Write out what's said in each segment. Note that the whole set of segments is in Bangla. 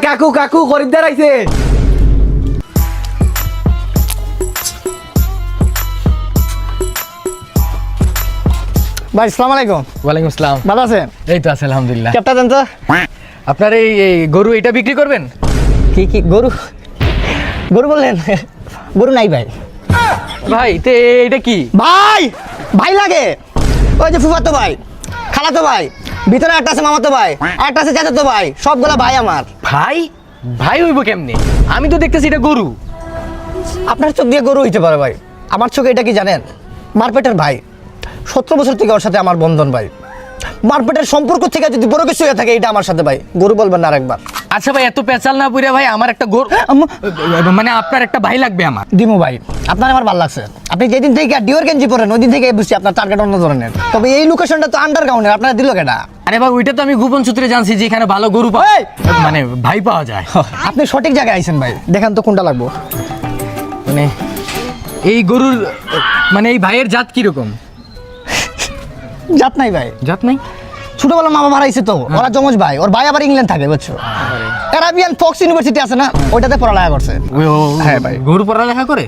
কাকু কাকু খরিদ্দার আইছে। ভাই আসসালামু আলাইকুম। ওয়ালাইকুম আসসালাম। ভালো আছেন? এই তো আছে আলহামদুলিল্লাহ। ক্যাপটা দেন তো। আপনার এই গরু এটা বিক্রি করবেন? কি গরু? গরু বললেন? গরু নাই ভাই। ভাই তে এটা কি? ভাই ভাই লাগে, ওই যে ফুফাতো ভাই, খালাতো ভাই, ভিতরে একটা আছে মামাতো ভাই, আর একটা আছে চাচাতো ভাই, সবগুলা ভাই আমার। ভাই ভাই হইব কেমনে? আমি তো দেখতেছি এটা গরু। আপনার চোখ দিয়ে গরু হইতে পারে ভাই, আমার চোখে এটা কি জানেন? মারপেটের ভাই। 17 বছর থেকে ওর সাথে আমার বন্ধন ভাই। মারপেটের সম্পর্ক থেকে যদি বড় কিছু হয়ে থাকে এটা আমার সাথে ভাই, গরু বলবেন না আরেকবার। আচ্ছা ভাই এত পেঁচাল না পুরা ভাই, আমার একটা গরু মানে আপনার একটা ভাই লাগবে আমার। দিমু ভাই, আপনার আমার ভালো লাগছে। আপনি যেদিন থেকে ডিওর গেঞ্জি পরেন ওই দিন থেকে বুঝছি আপনার টার্গেট অন্য ধরনের। তবে এই লোকেশনটা তো আন্ডারগ্রাউন্ডের, আপনারা দিল কেটা? আরে ভাই ওইটা তো আমি গোপন সূত্রে জানছি যে এখানে ভালো গরু পাওয়া এই! মানে ভাই পাওয়া যায়। আপনি সঠিক জায়গায় আইছেন ভাই, দেখেন তো কোনটা লাগবো। মানে এই গরুর মানে এই ভাইয়ের জাত কিরকম? জাত নাই ভাই, জাত নাই? ছোটবেলা মামা ভাড়াইছে তো, ওরা জমজ ভাই, ওর ভাই আবার ইংল্যান্ড থাকে বুঝছো। অ্যারাবিয়ান ফক্স ইউনিভার্সিটি আছে না, ওইটাতে পড়ালেখা করছে। হ্যাঁ ভাই। গরু পড়ালেখা করে?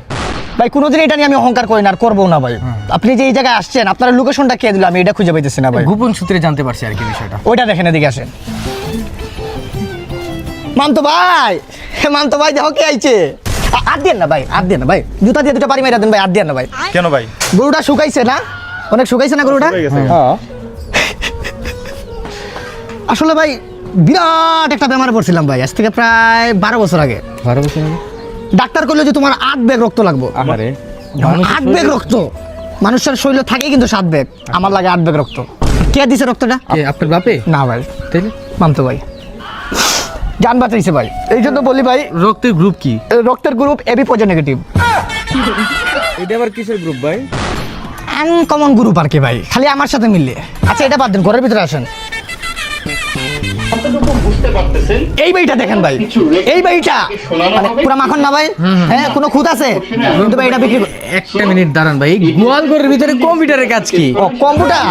ভাই কোনোদিন এটা নিয়ে আমি অহংকার করি না আর করবো না ভাই। আপনি যে এই জায়গায় আসছেন আপনার লোকেশনটা কে দিল আমি এটা খুঁজে পাইতেছি না ভাই। গোপন সূত্রে জানতে পারছি আর কি বিষয়টা। ওইটা দেখেন, এদিকে আসেন। মানতো ভাই, মানতো ভাই দেখো কে আইছে। আর দেন না ভাই, আর দেন না ভাই, জুতা দিয়ে দুটো পারি মেরা দেন ভাই, আর দেন না ভাই। কেন ভাই? গরুটা শুকাইছে না, অনেক শুকাইছে না গরুটা। হ্যাঁ। আসলে ভাই বিরাট একটা বেমারে পড়ছিলাম ভাই, আজ থেকে প্রায় 12 বছর আগে। 12 বছর আগে? ডাক্তার কইলো যে তোমার 8 ব্যাগ রক্ত লাগবে। আমারে 8 ব্যাগ রক্ত, মানুষের শরীরে থাকে কিন্তু 7 ব্যাগ, আমার লাগে 8 ব্যাগ রক্ত। কে দিছে রক্তটা? কে আপনার বাপে? না ভাই, তাইলে মানতো ভাই জান বাঁচাইছে ভাই। এই জন্য বলি ভাই, রক্তের গ্রুপ কি? রক্তের গ্রুপ এবি পজিটিভ। এটা আবার কিসের গ্রুপ ভাই? আনকমন গ্রুপ আর কি ভাই, খালি আমার সাথে মিললে। আচ্ছা এটা বাদ দেন, ঘরের ভিতরে আসেন। এই বাড়িটা দেখেন ভাই, এই বাড়িটা মানে পুরা মাখন না ভাই? হ্যাঁ, কোনো খুঁত আছে কিন্তু ভাই এটা বিক্রি একটা মিনিট দাঁড়ান ভাই, এই গোয়াল ঘরের ভিতরে কম্পিউটারের কাজ কি? ও কম্পিউটার।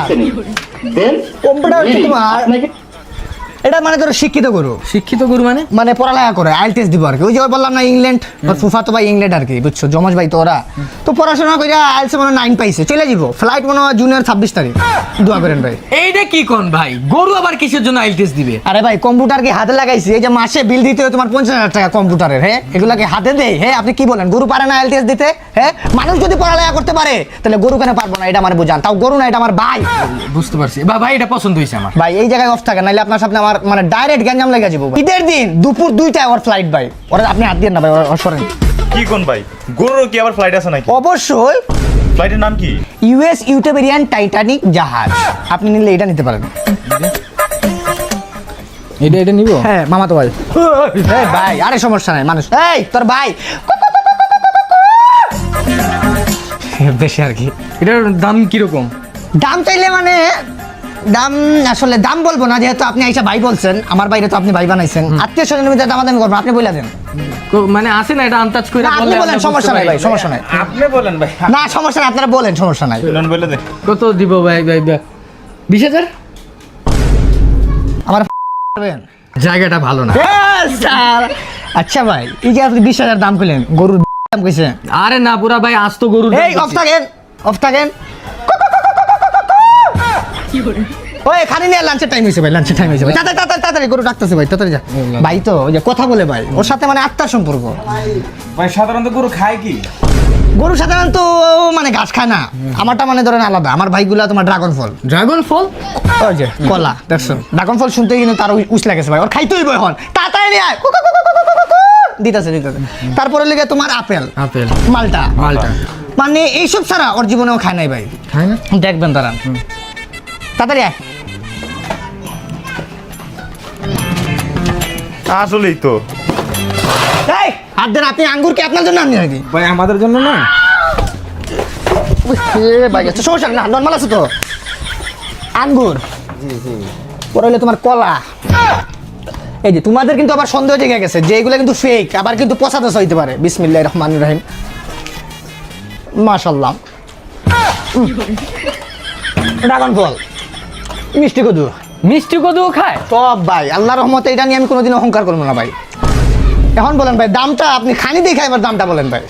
কম্পিউটার হচ্ছে তোমার, এটা মানে ধরো শিক্ষিত গরু, শিক্ষিত গরু মানে? মানে পড়ালেখা করে, আইএলটিএস দিব আর কি। ওই যে বললাম না ইংল্যান্ড, ওর ফুফা তো ভাই ইংল্যান্ড আর কি বুঝছো, জমজ ভাই তো ওরা। তো পড়াশোনা করে আইএলটিএস মানে 9 পাইছে, চলে যাব। ফ্লাইট মনে হয় জুনিয়র 26 তারিখ, দোয়া করেন ভাই। এইটা কি কোন ভাই, গরু আবার কিসের জন্য আইএলটিএস দিবে? আরে ভাই কম্পিউটার কি হাতে লাগাইছি, এই যে মাসে বিল দিতে হয় তোমার 50,000 টাকা কম্পিউটারের। হ্যাঁ, এগুলাকে হাতে দেয়। হ্যাঁ, আপনি কি বলেন গরু পারে না আইএলটিএস দিতে? হ্যাঁ, মানুষ যদি পড়ালেখা করতে পারে তাহলে গরু কেন পারবো না, এটা আমার বুঝান। তাও গরু না, এটা আমার ভাই। বুঝতে পারছি বা ভাই, এটা পছন্দ হয়েছে আমার। ভাই এই জায়গায় অফ থাকে, নাইলে আপনার সামনে আমার মানে ডাইরেক্ট গ্যাঞ্জাম লেগে যাবো। ঈদের দিন দুপুর 2টায় ওর ফ্লাইট ভাই, ওরা আপনি হাত দিয়ে না ভাই, ওরা সরেন। কি কোন ভাই? গরুর কি আবার ফ্লাইট আছে নাকি? অবশ্যই। ফ্লাইটের নাম কি? ইউএস ইউটেবেরিয়ান টাইটানিক জাহাজ। আপনি নিলে এটা নিতে পারেন। এটা নিব? হ্যাঁ মামা তো ভাই। এই ভাই আরে সমস্যা নাই, মানুষ এই তোর ভাই বেশি আর কি। এটার দাম কিরকম? দাম চাইলে মানে দাম আসলে দাম বলবো না, যেহেতু আপনি আইসা ভাই বলছেন, আমার বাইরে তো আপনি ভাই বানাইছেন, আত্মীয় স্বজনের মধ্যে দামাদামি করবেন, আপনি বলে দেন। মানে আছে না এটা আন্দাজ করে না, আপনি বললে বলেন, আমরা সমস্যা নাই ভাই, সমস্যা নাই। আপনি বলেন ভাই। না সমস্যা নাই, আপনারা বলেন, সমস্যা নাই। বলে দে। কত দিব ভাই? 20,000? আমার জায়গাটা ভালো না। স্যার আচ্ছা ভাই, এই যে আপনি 20,000 দাম কইলেন, গরুর দাম কইছেন? আরে না পুরা ভাই, আজ তো গরুর এই অফ থাকেন, অফ থাকেন। ওই খালি নিয়ে লাঞ্চের টাইম হয়েছে ভাই, লাঞ্চের টাইম হয়েছে ভাই, তাড়াতাড়ি গরু ডাকতেছে ভাই, তাড়াতাড়ি যা ভাই। তো ওই যে কথা বলে ভাই, ওর সাথে মানে আত্মার সম্পর্ক। ভাই সাধারণত গরু খায় কি? গরু সাধারণত মানে ঘাস খায় না, আমারটা মানে ধরেন আলাদা। আমার ভাইগুলা তোমার ড্রাগন ফল। ড্রাগন ফল? ওই যে কলা দেখছো, ড্রাগন ফল শুনতে কিন্তু তার উস লাগেছে ভাই, ওর খাইতেই বই এখন, তাড়াতাড়ি নিয়ে আয়। দিতেছে। তারপরে লেগে তোমার আপেল, আপেল, মালটা, মানে এইসব ছাড়া ওর জীবনেও খায় নাই ভাই। খায় না? দেখবেন দাঁড়ান, তাড়াতাড়ি আয়। আসলেই তো এই হাত দেন, আপনি আঙ্গুর কি আপনার জন্য আননি নাকি? ভাই আমাদের জন্য না। ভাই আচ্ছা সমস্যা না, নর্মাল আছে তো। আঙ্গুর পরে হলে তোমার কলা। এই যে তোমাদের কিন্তু আবার সন্দেহ জেগে গেছে যে এগুলো কিন্তু ফেক, আবার কিন্তু পচাদশ হইতে পারে। বিসমিল্লাহির রহমানির রহিম। মাশাআল্লাহ। ড্রাগন ফল, মিষ্টি কদু। মিষ্টি কদু খায় সব ভাই, আল্লাহর রহমতে এটা নিয়ে আমি কোনোদিন অহংকার করবো না ভাই। এখন বলেন ভাই দামটা আপনি খানি দিয়ে খাইবার দামটা বলেন ভাই।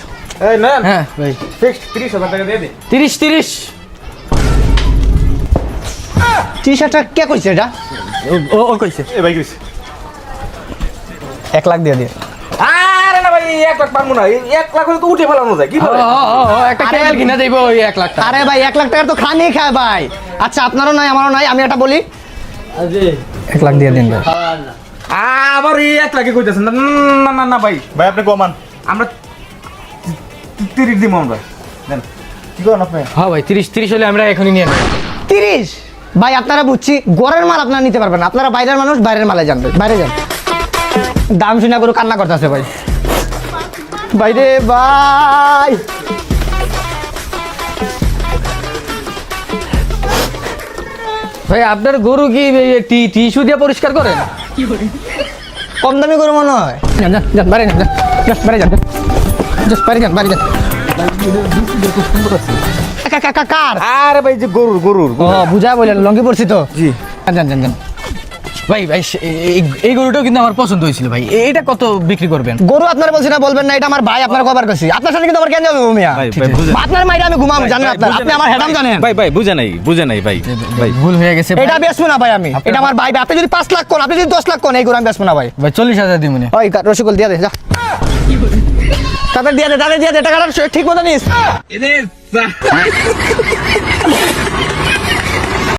এই না হ্যাঁ ভাই ফিক্সড 30,000 টাকা দিয়ে দে। 30 টি-শার্টটা কে কইছে এটা? ও কইছে এ ভাই কইছে 1 লাখ দিয়ে দিয়ে। আরে না ভাই 1 লাখ পারবো না, 1 লাখ হলে তো উঠে ফেলানো যায় কি বলে? একটা খেয়াল কিনা দেব ওই 1 লাখ টাকা। আরে ভাই 1 লাখ টাকার তো খানি খায় ভাই। আচ্ছা আপনারও নাই আমারও নাই, আমি একটা বলি 1 লাখ দিয়ে দিন ভাই। আবার এই 1 লাখে কইতাছেন না না না না ভাই ভাই আপনি কমান আমরা 30 দিমু আমরা দেন। কি করেন আপনি? হ্যাঁ ভাই 30 হলে আমরা এখনই নিয়ে নেব। 30 ভাই আপনারা বুঝছি গড়ের মাল আপনারা নিতে পারবেন না, আপনারা বাইরের মানুষ বাইরের মালে যান ভাই, বাইরে যান। দাম শুনে করে কান্না করতেছে ভাই। বাইরে ভাই ভাই আপনার গরু কি টিস্যু দিয়ে পরিষ্কার করেন? কম দামি গরু মনে হয়। যান যান যান বাইরে যান, যান বাইরে যান, জাস্ট বাইরে যান, বাইরে যান। কার? আরে ভাই যে গরুর ও বুঝা বললেন, লঙ্গি পড়ছি তো। জি যান যান যান। ভাই ভাই এই গরুটাও কিন্তু আমার পছন্দ হয়েছিল ভাই। এটা কত বিক্রি করবেন? গরু আপনারা বলছি না বলবেন না, এটা আমার ভাই, আপনার কবার করছি। আপনার সাথে কিন্তু আমার কেন যাবে মিয়া? ভাই ভাই বুঝে আপনার মাইরে আমি ঘুমাম জানেন, আপনার আপনি আমার হেডাম জানেন। ভাই ভাই বুঝে নাই ভাই ভাই ভুল হয়ে গেছে ভাই। এটা বেচবো না ভাই আমি, এটা আমার ভাই। আপনি যদি 5 লাখ কোন, আপনি যদি 10 লাখ কোন, এই গরু আমি বেচবো না ভাই। ভাই 40,000 দিই মনে। ওই রসগোল দিয়ে দে যা, তাদের দিয়ে দে, তাদের দিয়ে দে, টাকাটা ঠিক মতো নিস।